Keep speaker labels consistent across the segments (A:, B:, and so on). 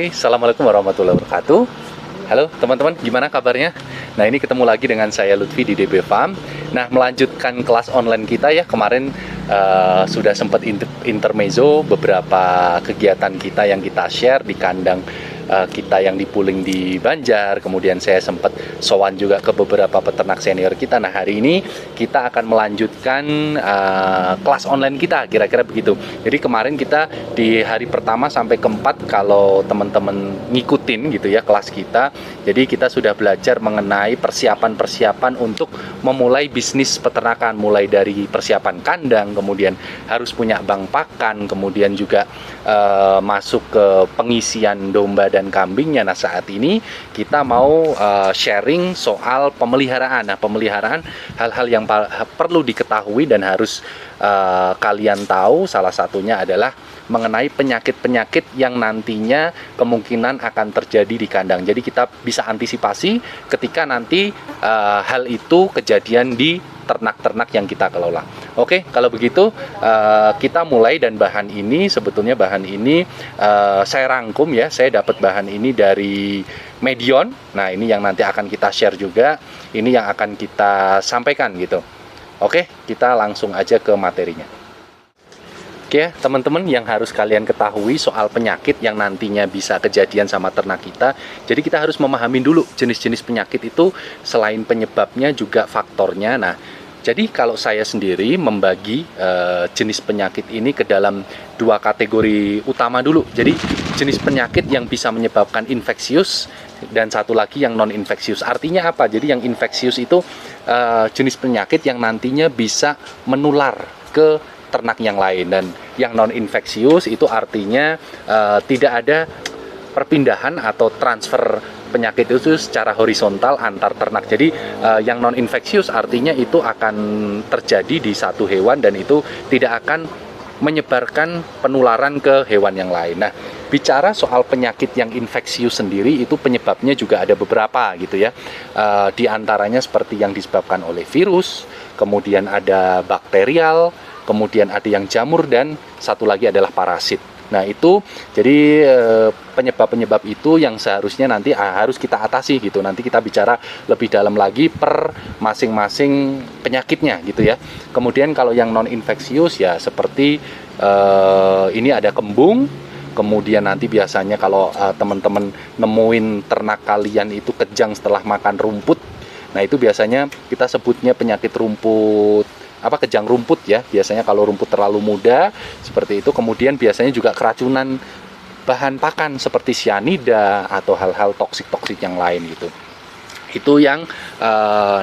A: Assalamualaikum warahmatullahi wabarakatuh. Halo teman-teman, gimana kabarnya? Nah, ini ketemu lagi dengan saya Lutfi di DB Farm. Nah, melanjutkan kelas online kita ya. Kemarin sudah sempat intermezzo beberapa kegiatan kita yang kita share di kandang kita yang dipuling di Banjar. Kemudian saya sempat sowan juga ke beberapa peternak senior kita. Nah, hari ini kita akan melanjutkan kelas online kita, kira-kira begitu. Jadi kemarin kita di hari pertama sampai keempat, kalau teman-teman ngikutin gitu ya kelas kita, jadi kita sudah belajar mengenai persiapan-persiapan untuk memulai bisnis peternakan, mulai dari persiapan kandang, kemudian harus punya bank pakan, kemudian juga masuk ke pengisian domba dan kambingnya. Nah, saat ini kita mau sharing soal pemeliharaan. Nah, pemeliharaan hal-hal yang perlu diketahui dan harus kalian tahu, salah satunya adalah mengenai penyakit-penyakit yang nantinya kemungkinan akan terjadi di kandang. Jadi kita bisa antisipasi ketika nanti hal itu kejadian di ternak-ternak yang kita kelola. Oke, kalau begitu kita mulai, dan bahan ini sebetulnya saya rangkum ya. Saya dapat bahan ini dari Medion. Nah, ini yang nanti akan kita share juga. Ini yang akan kita sampaikan gitu. Oke, kita langsung aja ke materinya. Oke, teman-teman, yang harus kalian ketahui soal penyakit yang nantinya bisa kejadian sama ternak kita. Jadi kita harus memahami dulu jenis-jenis penyakit itu, selain penyebabnya juga faktornya. Nah, jadi kalau saya sendiri membagi jenis penyakit ini ke dalam dua kategori utama dulu. Jadi jenis penyakit yang bisa menyebabkan infeksius dan satu lagi yang non-infeksius. Artinya apa? Jadi yang infeksius itu jenis penyakit yang nantinya bisa menular ke ternak yang lain, dan yang non-infeksius itu artinya tidak ada perpindahan atau transfer penyakit itu secara horizontal antar ternak. Jadi yang non-infeksius artinya itu akan terjadi di satu hewan dan itu tidak akan menyebarkan penularan ke hewan yang lain. Nah, bicara soal penyakit yang infeksius sendiri, itu penyebabnya juga ada beberapa gitu ya. Di antaranya seperti yang disebabkan oleh virus, kemudian ada bakterial, kemudian ada yang jamur, dan satu lagi adalah parasit. Nah, itu jadi penyebab-penyebab itu yang seharusnya nanti harus kita atasi gitu. Nanti kita bicara lebih dalam lagi per masing-masing penyakitnya gitu ya. Kemudian kalau yang non-infeksius ya seperti ini ada kembung. Kemudian nanti biasanya kalau teman-teman nemuin ternak kalian itu kejang setelah makan rumput. Nah, itu biasanya kita sebutnya penyakit kejang rumput ya. Biasanya kalau rumput terlalu muda seperti itu. Kemudian biasanya juga keracunan bahan pakan seperti sianida atau hal-hal toksik-toksik yang lain gitu. Itu yang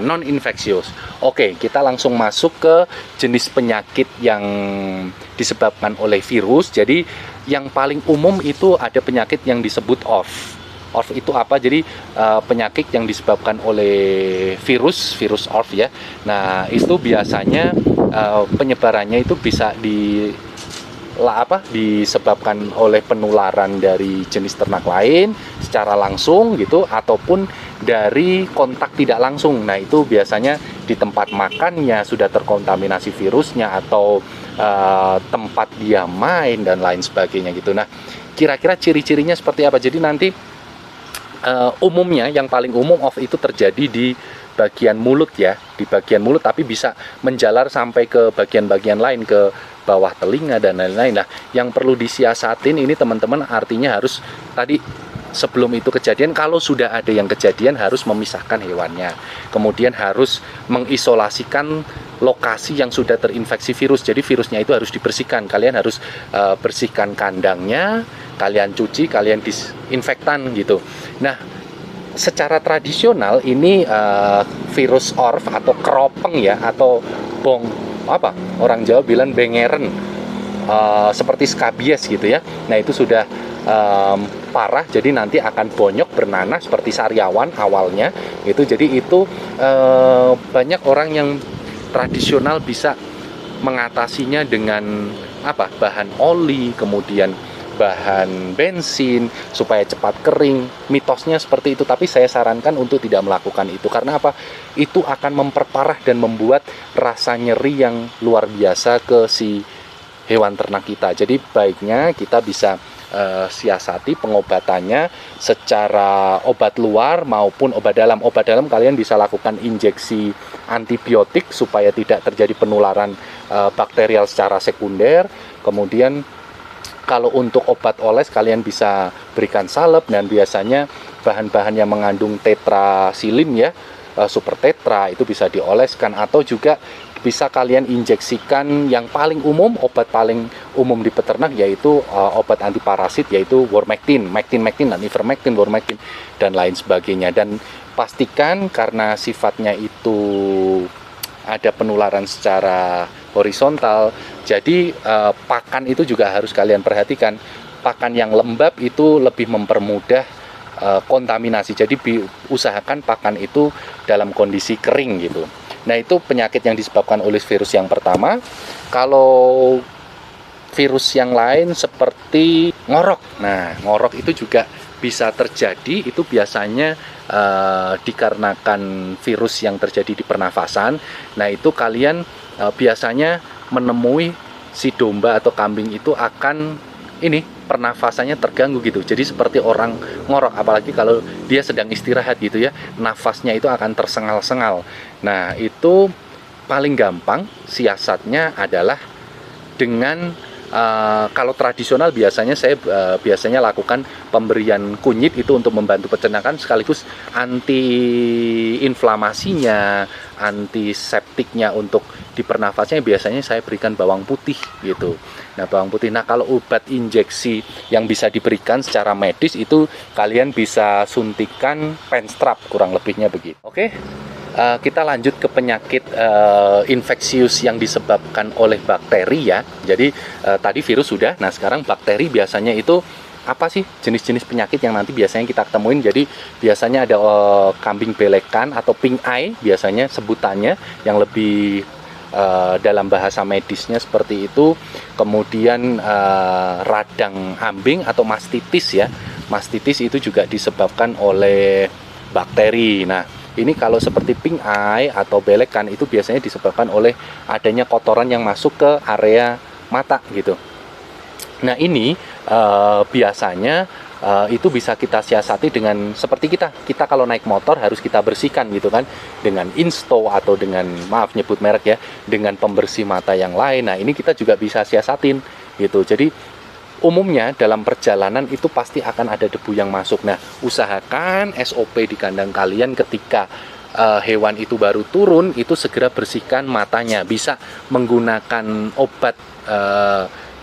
A: non-infeksius. Oke, kita langsung masuk ke jenis penyakit yang disebabkan oleh virus. Jadi yang paling umum itu ada penyakit yang disebut ORF. ORF itu apa? Jadi penyakit yang disebabkan oleh virus ORF ya. Nah, itu biasanya penyebarannya itu bisa disebabkan oleh penularan dari jenis ternak lain secara langsung gitu, ataupun dari kontak tidak langsung. Nah, itu biasanya di tempat makannya sudah terkontaminasi virusnya, atau tempat dia main dan lain sebagainya gitu. Nah, kira-kira ciri-cirinya seperti apa? Jadi nanti umumnya yang paling umum ORF itu terjadi di bagian mulut ya, di bagian mulut, tapi bisa menjalar sampai ke bagian-bagian lain, ke bawah telinga dan lain-lain. Nah, yang perlu disiasatin ini teman-teman, artinya harus tadi sebelum itu kejadian, kalau sudah ada yang kejadian harus memisahkan hewannya. Kemudian harus mengisolasikan lokasi yang sudah terinfeksi virus. Jadi virusnya itu harus dibersihkan. Kalian harus bersihkan kandangnya, kalian cuci, kalian disinfektan gitu. Nah, secara tradisional ini virus ORF atau keropeng ya, atau orang Jawa bilang bengeren, seperti skabies gitu ya. Nah, itu sudah parah, jadi nanti akan bonyok, bernanah seperti sariawan awalnya gitu. Jadi itu banyak orang yang tradisional bisa mengatasinya dengan bahan oli, kemudian bahan bensin supaya cepat kering. Mitosnya seperti itu, tapi saya sarankan untuk tidak melakukan itu. Karena apa? Itu akan memperparah dan membuat rasa nyeri yang luar biasa ke si hewan ternak kita. Jadi baiknya kita bisa siasati pengobatannya secara obat luar maupun obat dalam. Obat dalam kalian bisa lakukan injeksi antibiotik supaya tidak terjadi penularan bakterial secara sekunder. Kemudian kalau untuk obat oles kalian bisa berikan salep, dan biasanya bahan-bahan yang mengandung tetrasilin ya, super tetra itu bisa dioleskan, atau juga bisa kalian injeksikan yang paling umum, obat paling umum di peternak yaitu obat antiparasit yaitu Wormectin, dan Ivermectin, Wormectin dan lain sebagainya. Dan pastikan karena sifatnya itu ada penularan secara horizontal, jadi pakan itu juga harus kalian perhatikan. Pakan yang lembab itu lebih mempermudah kontaminasi, jadi usahakan pakan itu dalam kondisi kering gitu. Nah, itu penyakit yang disebabkan oleh virus yang pertama. Kalau virus yang lain seperti ngorok, nah ngorok itu juga bisa terjadi, itu biasanya dikarenakan virus yang terjadi di pernafasan. Nah, itu kalian biasanya menemui si domba atau kambing itu akan pernafasannya terganggu gitu, jadi seperti orang ngorok, apalagi kalau dia sedang istirahat gitu ya, nafasnya itu akan tersengal-sengal. Nah, itu paling gampang siasatnya adalah dengan kalau tradisional biasanya saya biasanya lakukan pemberian kunyit itu untuk membantu pencernaan sekaligus anti-inflamasinya, antiseptiknya untuk di pernafasnya biasanya saya berikan bawang putih gitu. Nah, bawang putih. Nah, kalau obat injeksi yang bisa diberikan secara medis itu kalian bisa suntikan penstrap, kurang lebihnya begitu. Oke. Kita lanjut ke penyakit infeksius yang disebabkan oleh bakteri ya. Jadi tadi virus sudah, nah sekarang bakteri biasanya itu apa sih jenis-jenis penyakit yang nanti biasanya kita temuin. Jadi biasanya ada kambing belekan atau pink eye biasanya sebutannya, yang lebih dalam bahasa medisnya seperti itu. Kemudian radang ambing atau mastitis ya. Mastitis itu juga disebabkan oleh bakteri. Nah, ini kalau seperti pink eye atau belekan itu biasanya disebabkan oleh adanya kotoran yang masuk ke area mata gitu. Nah, ini biasanya itu bisa kita siasati dengan seperti kita kalau naik motor harus kita bersihkan gitu kan, dengan Insto atau dengan, maaf nyebut merek ya, dengan pembersih mata yang lain. Nah, ini kita juga bisa siasatin gitu. Jadi umumnya dalam perjalanan itu pasti akan ada debu yang masuk. Nah, usahakan SOP di kandang kalian ketika hewan itu baru turun itu segera bersihkan matanya. Bisa menggunakan obat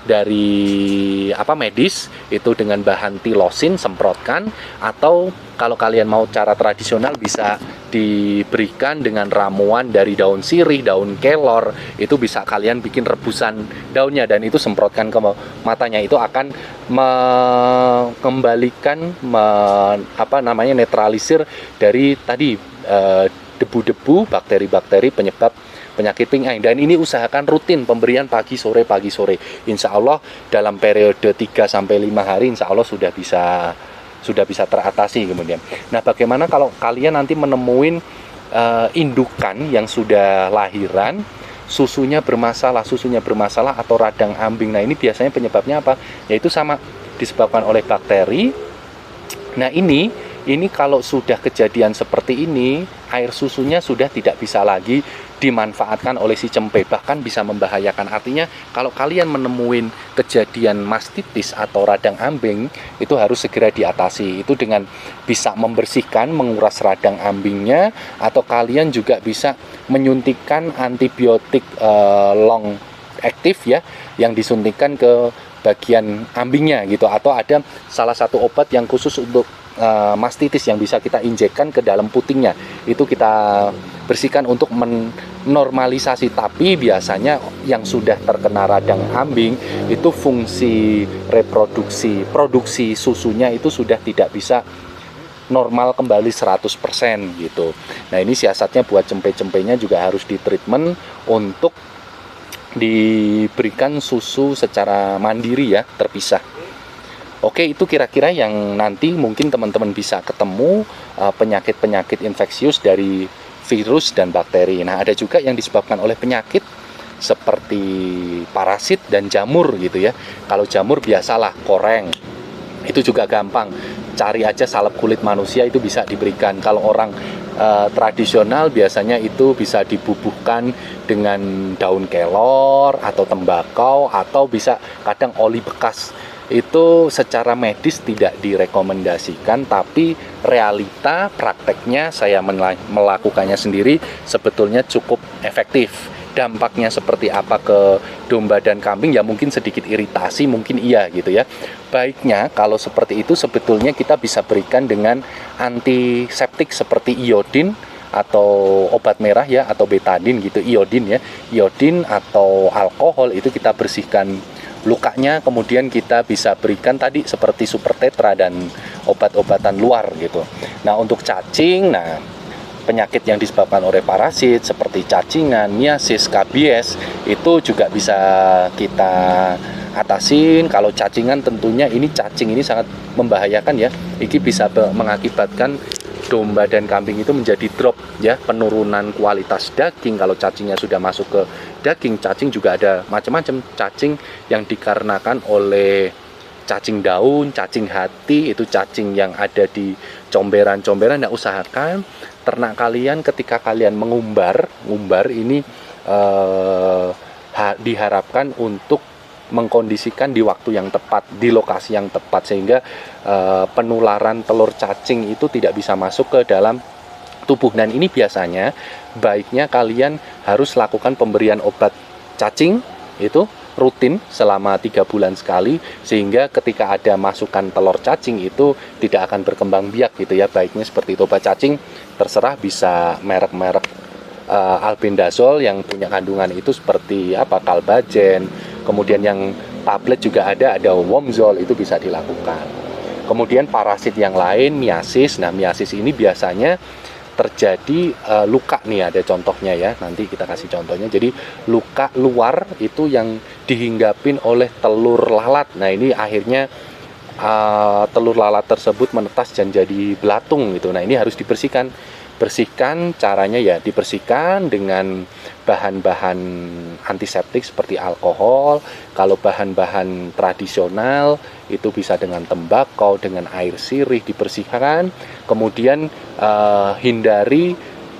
A: dari medis itu dengan bahan tilosin, semprotkan, atau kalau kalian mau cara tradisional bisa diberikan dengan ramuan dari daun sirih, daun kelor, itu bisa kalian bikin rebusan daunnya dan itu semprotkan ke matanya. Itu akan mengembalikan netralisir dari tadi debu-debu, bakteri-bakteri penyebab penyakit pink eye. Dan ini usahakan rutin pemberian pagi sore. Insya Allah dalam periode 3-5 hari insya Allah sudah bisa teratasi kemudian. Nah, bagaimana kalau kalian nanti menemuin indukan yang sudah lahiran susunya bermasalah atau radang ambing. Nah, ini biasanya penyebabnya apa? Yaitu sama disebabkan oleh bakteri. Nah, ini kalau sudah kejadian seperti ini, air susunya sudah tidak bisa lagi dimanfaatkan oleh si cempe, bahkan bisa membahayakan. Artinya kalau kalian menemuin kejadian mastitis atau radang ambing, itu harus segera diatasi. Itu dengan bisa membersihkan, menguras radang ambingnya, atau kalian juga bisa menyuntikkan antibiotik long aktif ya, yang disuntikan ke bagian ambingnya gitu, atau ada salah satu obat yang khusus untuk mastitis yang bisa kita injekkan ke dalam putingnya, itu kita bersihkan untuk menormalisasi. Tapi biasanya yang sudah terkena radang ambing itu fungsi produksi susunya itu sudah tidak bisa normal kembali 100% gitu. Nah, ini siasatnya buat cempe-cempenya juga harus ditreatment untuk diberikan susu secara mandiri ya, terpisah. Oke, itu kira-kira yang nanti mungkin teman-teman bisa ketemu penyakit-penyakit infeksius dari virus dan bakteri. Nah, ada juga yang disebabkan oleh penyakit seperti parasit dan jamur gitu ya. Kalau jamur biasalah koreng, Itu juga gampang, cari aja salep kulit manusia itu bisa diberikan. Kalau orang tradisional biasanya itu bisa dibubuhkan dengan daun kelor atau tembakau, atau bisa kadang oli bekas. Itu secara medis tidak direkomendasikan, tapi realita prakteknya saya melakukannya sendiri sebetulnya cukup efektif. Dampaknya seperti apa ke domba dan kambing ya, mungkin sedikit iritasi, mungkin iya gitu ya. Baiknya kalau seperti itu sebetulnya kita bisa berikan dengan antiseptik seperti iodin atau obat merah ya, atau betadin gitu, iodin ya, iodin atau alkohol, itu kita bersihkan lukanya, kemudian kita bisa berikan tadi seperti super tetra dan obat-obatan luar gitu. Nah untuk cacing, penyakit yang disebabkan oleh parasit seperti cacingan, miasis, kabies itu juga bisa kita atasin. Kalau cacingan tentunya cacing ini sangat membahayakan ya. Ini bisa mengakibatkan domba dan kambing itu menjadi drop ya, penurunan kualitas daging. Kalau cacingnya sudah masuk ke daging, cacing juga ada macam-macam. Cacing yang dikarenakan oleh cacing daun, cacing hati, itu cacing yang ada di comberan-comberan. Nah, usahakan ternak kalian ketika kalian ngumbar ini diharapkan untuk mengkondisikan di waktu yang tepat, di lokasi yang tepat, sehingga penularan telur cacing itu tidak bisa masuk ke dalam tubuh. Dan ini biasanya baiknya kalian harus lakukan pemberian obat cacing itu rutin selama 3 bulan sekali, sehingga ketika ada masukan telur cacing itu tidak akan berkembang biak gitu ya. Baiknya seperti itu. Obat cacing terserah, bisa merek-merek albendazole yang punya kandungan itu seperti Kalbagen, kemudian yang tablet juga ada Wormzole, itu bisa dilakukan. Kemudian parasit yang lain, miasis. Nah miasis ini biasanya terjadi luka nih, ada contohnya ya, nanti kita kasih contohnya. Jadi luka luar itu yang dihinggapin oleh telur lalat. Nah ini akhirnya telur lalat tersebut menetas dan jadi belatung gitu. Nah ini harus dibersihkan. Caranya ya dibersihkan dengan bahan-bahan antiseptik seperti alkohol. Kalau bahan-bahan tradisional itu bisa dengan tembakau, dengan air sirih, dibersihkan. Kemudian hindari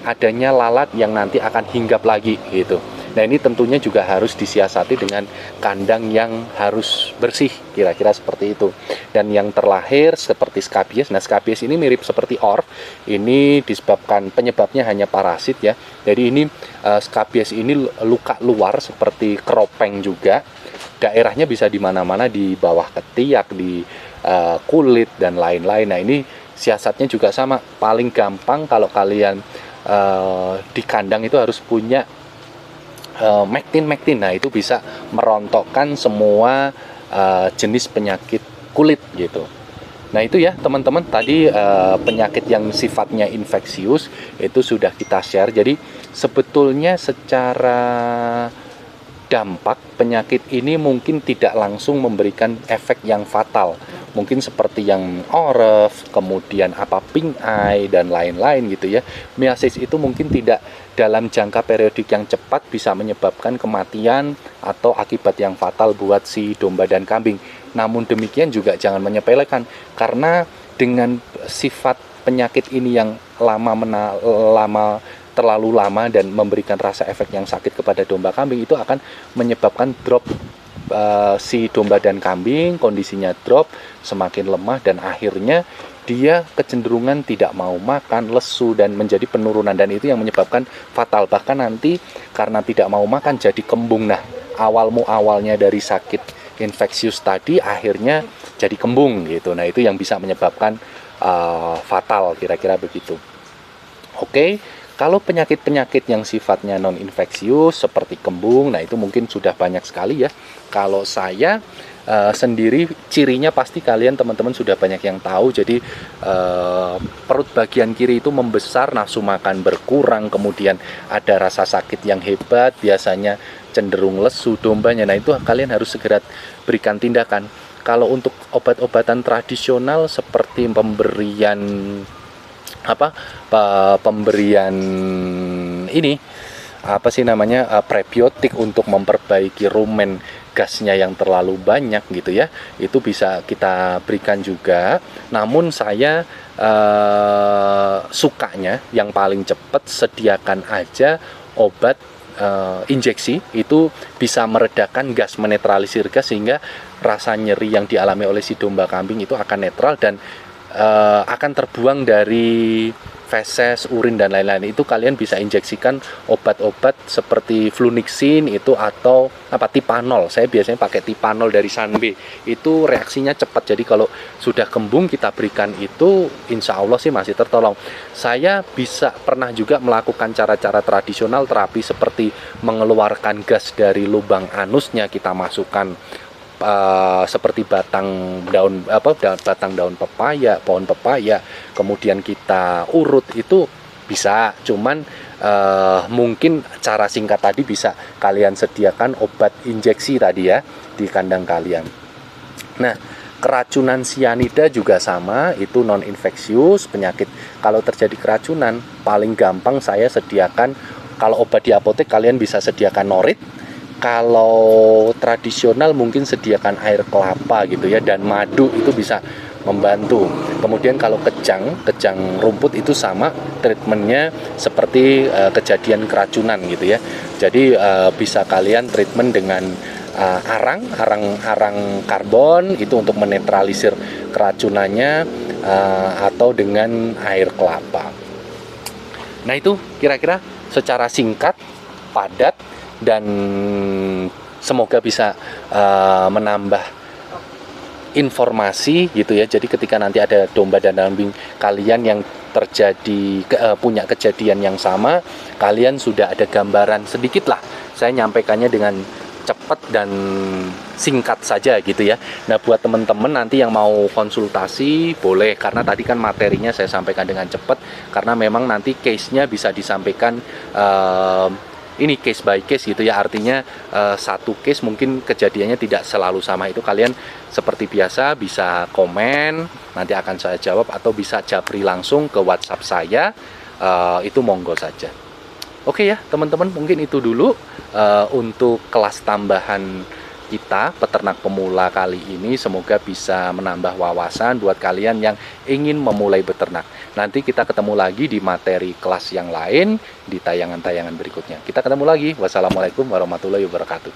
A: adanya lalat yang nanti akan hinggap lagi gitu. Nah ini tentunya juga harus disiasati dengan kandang yang harus bersih, kira-kira seperti itu. Dan yang terlahir seperti skabies. Nah skabies ini mirip seperti orf. Ini disebabkan, penyebabnya hanya parasit ya. Jadi ini skabies ini luka luar seperti keropeng juga. Daerahnya bisa di mana-mana, di bawah ketiak, di kulit dan lain-lain. Nah ini siasatnya juga sama. Paling gampang kalau kalian di kandang itu harus punya Mectin. Nah itu bisa merontokkan semua jenis penyakit kulit gitu. Nah itu ya teman-teman, tadi penyakit yang sifatnya infeksius itu sudah kita share. Jadi sebetulnya secara dampak penyakit ini mungkin tidak langsung memberikan efek yang fatal. Mungkin seperti yang oref, kemudian pink eye dan lain-lain gitu ya. Miasis itu mungkin tidak dalam jangka periodik yang cepat bisa menyebabkan kematian atau akibat yang fatal buat si domba dan kambing. Namun demikian juga jangan menyepelekan, karena dengan sifat penyakit ini yang terlalu lama dan memberikan rasa efek yang sakit kepada domba kambing, itu akan menyebabkan drop si domba dan kambing, kondisinya drop, semakin lemah, dan akhirnya dia kecenderungan tidak mau makan, lesu, dan menjadi penurunan, dan itu yang menyebabkan fatal. Bahkan nanti karena tidak mau makan jadi kembung. Nah awalnya dari sakit infeksius tadi akhirnya jadi kembung gitu. Nah itu yang bisa menyebabkan fatal, kira-kira begitu. Oke. Kalau penyakit-penyakit yang sifatnya non-infeksius seperti kembung, nah itu mungkin sudah banyak sekali ya. Kalau saya sendiri, cirinya pasti kalian teman-teman sudah banyak yang tahu. Jadi perut bagian kiri itu membesar, nafsu makan berkurang, kemudian ada rasa sakit yang hebat, biasanya cenderung lesu dombanya. Nah itu kalian harus segera berikan tindakan. Kalau untuk obat-obatan tradisional seperti pemberian ini prebiotik untuk memperbaiki rumen gasnya yang terlalu banyak gitu ya, itu bisa kita berikan juga. Namun saya sukanya yang paling cepat sediakan aja obat injeksi, itu bisa meredakan gas, menetralisir gas, sehingga rasa nyeri yang dialami oleh si domba kambing itu akan netral dan akan terbuang dari feses, urin dan lain-lain. Itu kalian bisa injeksikan obat-obat seperti flunixin itu atau tipanol. Saya biasanya pakai tipanol dari Sanbe. Itu reaksinya cepat. Jadi kalau sudah kembung kita berikan itu, insya Allah sih masih tertolong. Saya pernah juga melakukan cara-cara tradisional terapi seperti mengeluarkan gas dari lubang anusnya, kita masukkan seperti batang daun pepaya, pohon pepaya, kemudian kita urut, itu bisa. Cuman mungkin cara singkat tadi bisa kalian sediakan obat injeksi tadi ya di kandang kalian. Nah, keracunan sianida juga sama, itu non infeksius penyakit. Kalau terjadi keracunan, paling gampang saya sediakan, kalau obat di apotek kalian bisa sediakan norit. Kalau tradisional mungkin sediakan air kelapa gitu ya, dan madu, itu bisa membantu. Kemudian kalau kejang rumput itu sama treatmentnya seperti kejadian keracunan gitu ya. Jadi bisa kalian treatment dengan arang karbon itu untuk menetralisir keracunannya, atau dengan air kelapa. Nah, itu kira-kira secara singkat, padat, dan semoga bisa menambah informasi gitu ya. Jadi ketika nanti ada domba dan kambing kalian yang punya kejadian yang sama, kalian sudah ada gambaran sedikit lah. Saya nyampaikannya dengan cepat dan singkat saja gitu ya. Nah, buat teman-teman nanti yang mau konsultasi boleh, karena tadi kan materinya saya sampaikan dengan cepat, karena memang nanti case-nya bisa disampaikan ini case by case gitu ya. Artinya satu case mungkin kejadiannya tidak selalu sama. Itu kalian seperti biasa bisa komen, nanti akan saya jawab, atau bisa japri langsung ke WhatsApp saya, itu monggo saja. Oke ya teman-teman, mungkin itu dulu untuk kelas tambahan kita peternak pemula kali ini. Semoga bisa menambah wawasan buat kalian yang ingin memulai beternak. Nanti kita ketemu lagi di materi kelas yang lain di tayangan-tayangan berikutnya. Kita ketemu lagi. Wassalamualaikum warahmatullahi wabarakatuh.